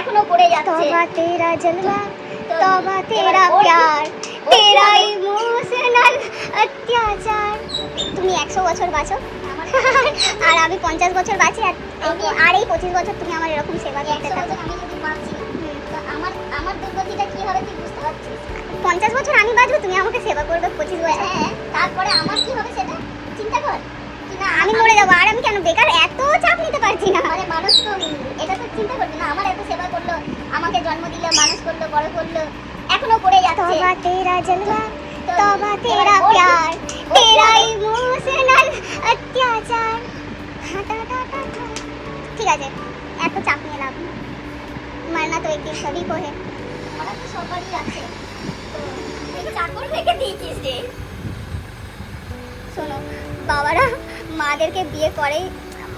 এখনো করে যাচ্ছে। तौबा तेरा जलवा तौबा तेरा प्यार तेरा इमोशनल अत्याचार। তুমি 100 বছর বাঁচো আর আমি 50 বছর বাঁচি, আর এই 25 বছর তুমি আমার এরকম সেবা করতে থাকো। আমি যদি বাঁচি তো আমার আমার দুর্গতিটা কি হবে তুই বুঝতে পারছিস? 50 বছর আমি বাঁচবো, তুমি আমাকে সেবা করবে 25 বছর। হ্যাঁ, তারপরে আমার কি হবে সেটা চিন্তা কর। না আমি মরে যাবো, আর আমি কেন বেকার এত চাপ নিতে পারছি না। মানে মানুষ তো এটা তো চিন্তা করবে না, আমার এত সেবা করলো, আমাকে জন্ম দিলো, মানুষ করলো, বড় করলো, এখনো করে যাচ্ছে। तौबा तेरा जलवा तौबा तेरा प्यार तेरा इमोशनल अत्याचार। ঠিক আছে, এত চাপ নিয়ে লাভ নেই, মারনা তো একদিন সবই को है। আমার তো সবারই আছে, তো এই চাকর রেখে দিয়েছিস রে। শোনো, বাবারা মাদেরকে বিয়ে করে,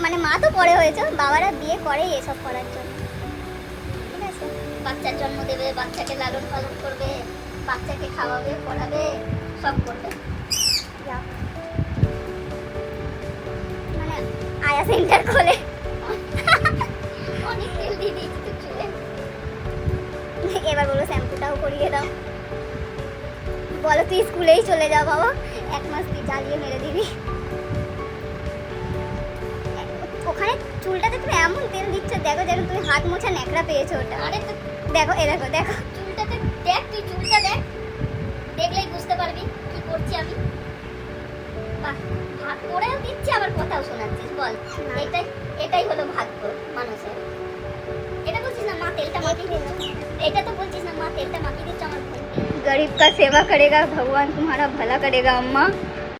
মানে মা তো পরে হয়েছে, বাবারা বিয়ে করে এসব করার জন্য, ঠিক আছে? বাচ্চার জন্ম দেবে, বাচ্চাকে লালন পালন করবে, বাচ্চাকে খাওয়াবে, পড়াবে, সব করবে। যাও। মানে আয়া সেন্টার খোলে। অনেক তেল দিয়ে দিয়েছি তো চুলে। এবার বলো শ্যাম্পুটাও করিয়ে দাও। বলো তুই স্কুলেই চলে যা বাবা, 1 মাস তুই জ্বালিয়ে মেরে দিবি। ওখানে চুলটাতে তুমি এমন তেল দিচ্ছ, দেখো যেন তুমি হাত মোছা ন্যাকড়া পেয়েছো ওটা। আরে তো দেখো এ দেখো দেখো চুলটাতে দেখ, তুই চুলটা দেখ, দেখলেই বুঝতে পারবি কি করছি আমি। বাহ, ভাগ করেও দিচ্ছি আবার কথাও শোনাচ্ছিস, বল এটাই এটাই হলো ভাগ্য মানুষের। এটা বলছিস না মা তেলটা মাখিয়ে দিল, এটা তো বলছিস না মা তেলটা মাখিয়ে দিচ্ছ আমার বোনকে। गरीब का सेवा करेगा भगवान तुम्हारा भला करेगा अम्मा।